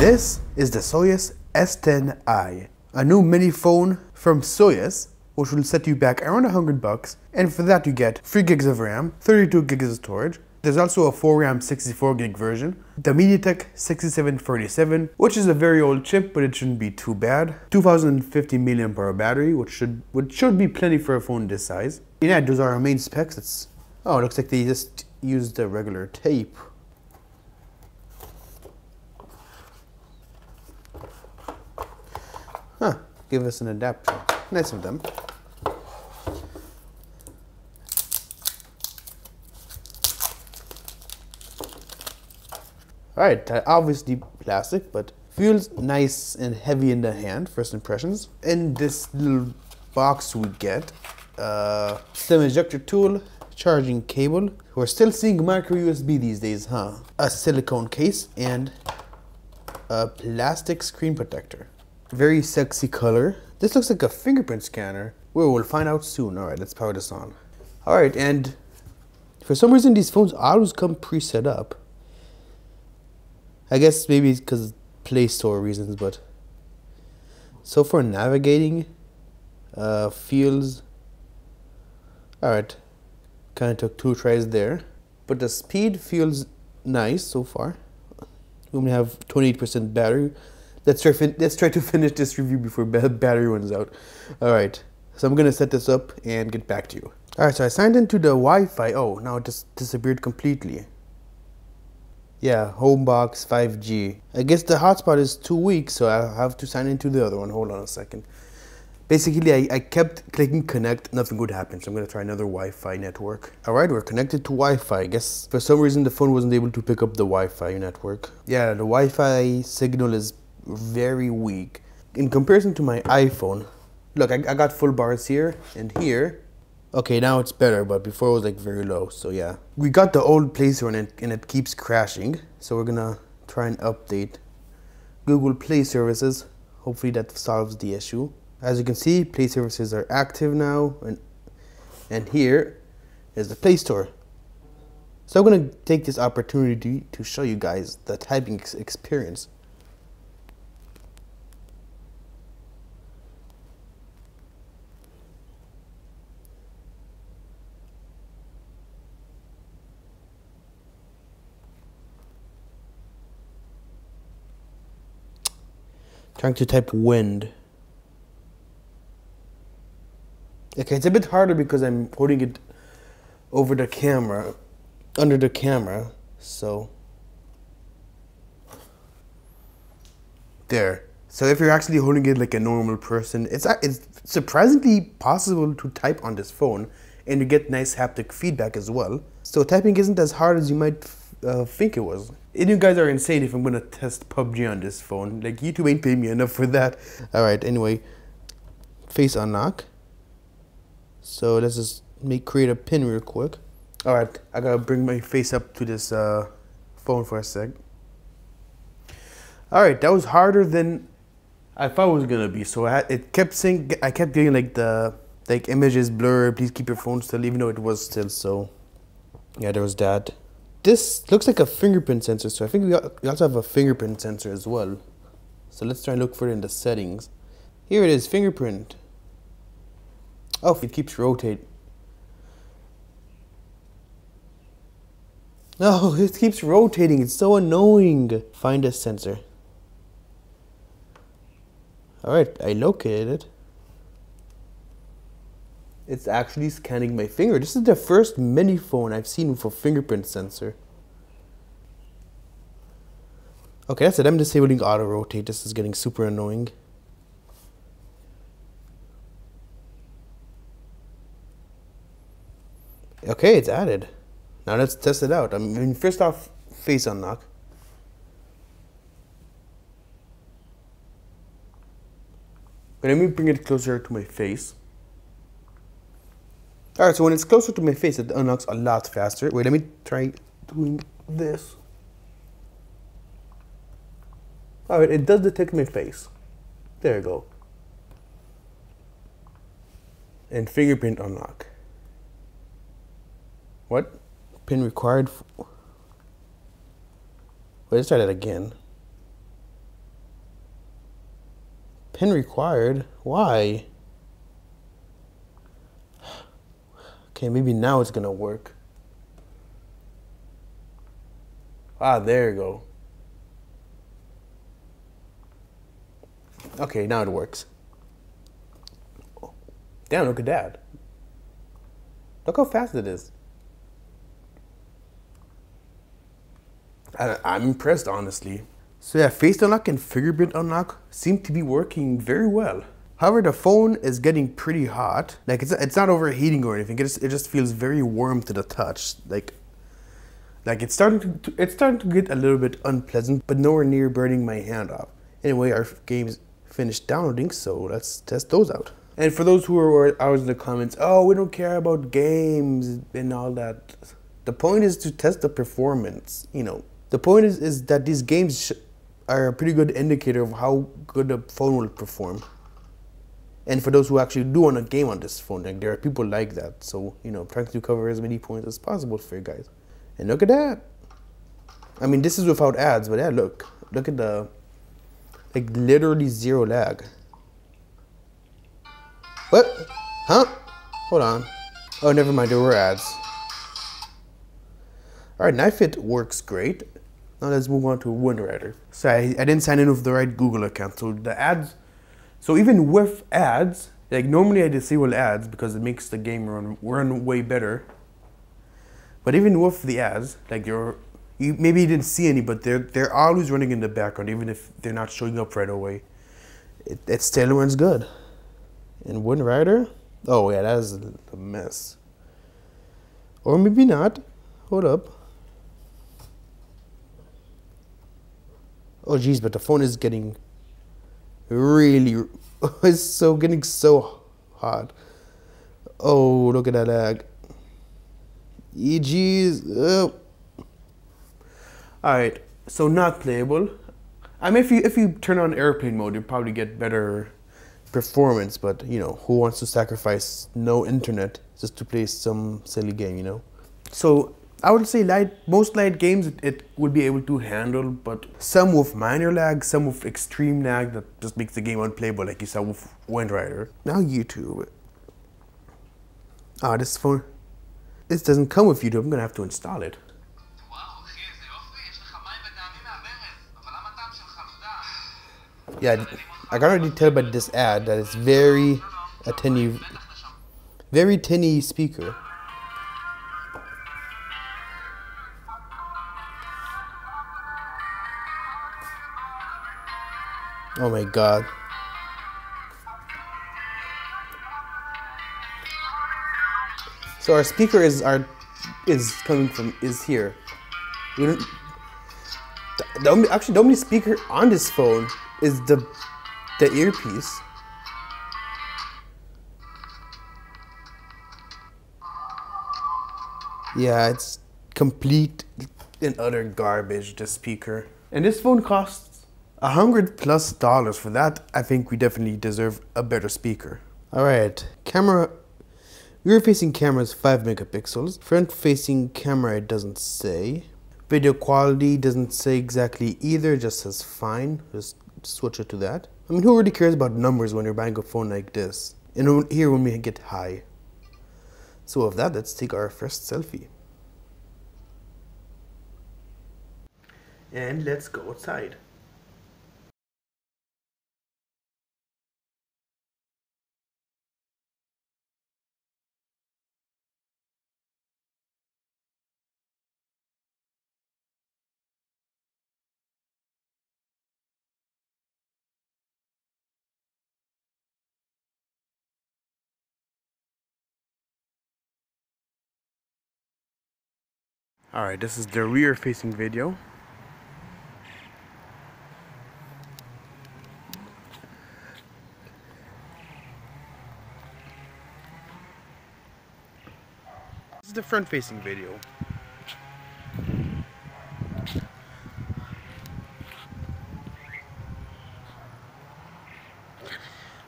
This is the Soyes S10I, a new mini phone from Soyes, which will set you back around $100, and for that you get 3 gigs of RAM, 32 gigs of storage. There's also a 4 RAM 64 gig version, the MediaTek 6737, which is a very old chip, but it shouldn't be too bad. 2050 mAh battery, which should be plenty for a phone this size. Yeah, those are our main specs. It looks like they just used the regular tape. Huh, give us an adapter. Nice of them. Alright, obviously plastic, but feels nice and heavy in the hand, first impressions. In this little box we get SIM ejector tool, charging cable. We're still seeing micro USB these days, huh? A silicone case and a plastic screen protector. Very sexy color. This looks like a fingerprint scanner. We'll find out soon. Alright, let's power this on. Alright, and for some reason these phones always come pre-set up. I guess maybe it's because Play Store reasons, but so for navigating, feels alright. Kind of took 2 tries there, but the speed feels nice so far. We only have 28% battery. Let's try to finish this review before battery runs out. Alright, so I'm gonna set this up and get back to you. Alright, so I signed into the Wi-Fi. Oh, now it just disappeared completely. Yeah, Homebox 5G. I guess the hotspot is 2 weeks, so I'll have to sign into the other one. Hold on a second. Basically, I kept clicking connect, nothing would happen, so I'm gonna try another Wi-Fi network. Alright, we're connected to Wi-Fi. I guess for some reason the phone wasn't able to pick up the Wi-Fi network. Yeah, the Wi-Fi signal is very weak in comparison to my iPhone. Look, I got full bars here and here. Okay, now it's better, but before it was like very low, so yeah. We got the old Play Store and it keeps crashing, so we're gonna try and update Google Play Services. Hopefully that solves the issue. As you can see, Play Services are active now, and here is the Play Store. So I'm gonna take this opportunity to show you guys the typing experience. Trying to type wind. Okay, it's a bit harder because I'm holding it over the camera, under the camera, so. There. So if you're actually holding it like a normal person, it's surprisingly possible to type on this phone and you get nice haptic feedback as well. So typing isn't as hard as you might think it was. And you guys are insane if I'm gonna test PUBG on this phone. Like, YouTube ain't paying me enough for that. Alright, anyway. Face unlock. So let's just create a pin real quick. Alright, I gotta bring my face up to this phone for a sec. Alright, that was harder than I thought it was gonna be. So it kept saying, I kept getting like the images blur, please keep your phone still, even though it was still. So yeah, there was that. This looks like a fingerprint sensor, so I think we also have a fingerprint sensor as well. So let's try and look for it in the settings. Here it is, fingerprint. Oh, it keeps rotating. No, it keeps rotating. It's so annoying. Find a sensor. Alright, I located it. It's actually scanning my finger. This is the first mini phone I've seen with a fingerprint sensor. Okay, that's it. I'm disabling auto rotate. This is getting super annoying. Okay, it's added. Now let's test it out. I mean, first off, face unlock. But let me bring it closer to my face. Alright, so when it's closer to my face, it unlocks a lot faster. Wait, let me try doing this. Alright, it does detect my face. There you go. And fingerprint unlock. What? Pin required. Wait, let's try that again. Pin required. Why? Okay, maybe now it's gonna work. Ah, there you go. Okay, now it works. Damn, look at that. Look how fast it is. I'm impressed, honestly. So yeah, face unlock and fingerprint unlock seem to be working very well. However, the phone is getting pretty hot. Like it's not overheating or anything. It just feels very warm to the touch. Like it's starting to get a little bit unpleasant, but nowhere near burning my hand off. Anyway, our game's finished downloading, so let's test those out. And for those who are always in the comments, oh, we don't care about games and all that. The point is to test the performance, you know. The point is that these games are a pretty good indicator of how good the phone will perform. And for those who actually do want a game on this phone, like there are people like that. So, you know, trying to cover as many points as possible for you guys. And look at that. I mean, this is without ads, but yeah, look at the, like literally zero lag. What? Huh? Hold on. Oh, never mind, there were ads. Alright, Knife Fit works great. Now let's move on to Windrider. Sorry, I didn't sign in with the right Google account. So the ads, so even with ads, like normally I disable ads because it makes the game run way better. But even with the ads, like maybe you didn't see any, but they're always running in the background, even if they're not showing up right away. It still runs good. And Windrider, oh yeah, that is a mess. Or maybe not. Hold up. Oh geez, but the phone is getting really, it's getting so hot. Oh, look at that lag. Geez. Oh. Alright, so not playable. I mean, if you turn on airplane mode, you'll probably get better performance, but you know, who wants to sacrifice no internet just to play some silly game, you know? So I would say most light games it would be able to handle, but some with minor lag, some with extreme lag that just makes the game unplayable, like you saw with Windrider. Now YouTube. Ah, this phone, this doesn't come with YouTube. I'm gonna have to install it. Yeah, I can already tell by this ad that it's very tinny speaker. Oh my god. So our speaker is here. We don't, the only speaker on this phone is the earpiece. Yeah, it's complete and utter garbage, the speaker. And this phone costs $100+ for that. I think we definitely deserve a better speaker. Alright, camera. Rear facing camera is 5 megapixels. Front facing camera, it doesn't say. Video quality doesn't say exactly either, just says fine. Just switch it to that. I mean, who really cares about numbers when you're buying a phone like this? And here when we get high. So with that, let's take our first selfie. And let's go outside. Alright, this is the rear facing video. This is the front facing video.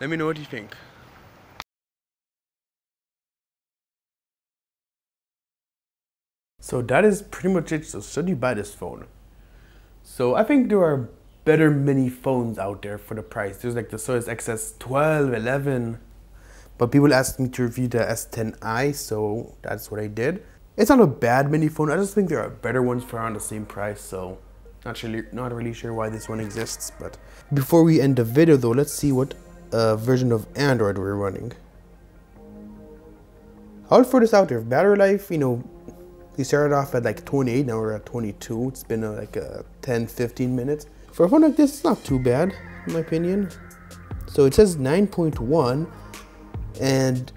Let me know what you think. So that is pretty much it. So should you buy this phone? So I think there are better mini phones out there for the price. There's like the Soyes XS12, 11. But people asked me to review the S10i, so that's what I did. It's not a bad mini phone. I just think there are better ones for around the same price, so not really sure why this one exists. But before we end the video though, let's see what version of Android we're running. I'll throw this out there. Battery life, you know, we started off at like 28, now we're at 22. It's been like 10-15 minutes. For a phone like this, it's not too bad, in my opinion. So it says 9.1, and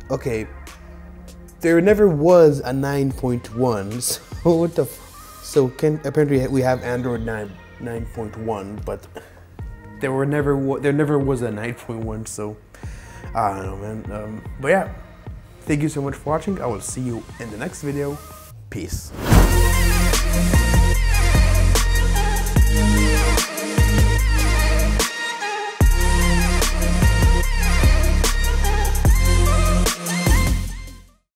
okay, there never was a 9.1. So what the? Apparently we have Android 9.1, but there never was a 9.1. So I don't know, man. But yeah. Thank you so much for watching. I will see you in the next video. Peace.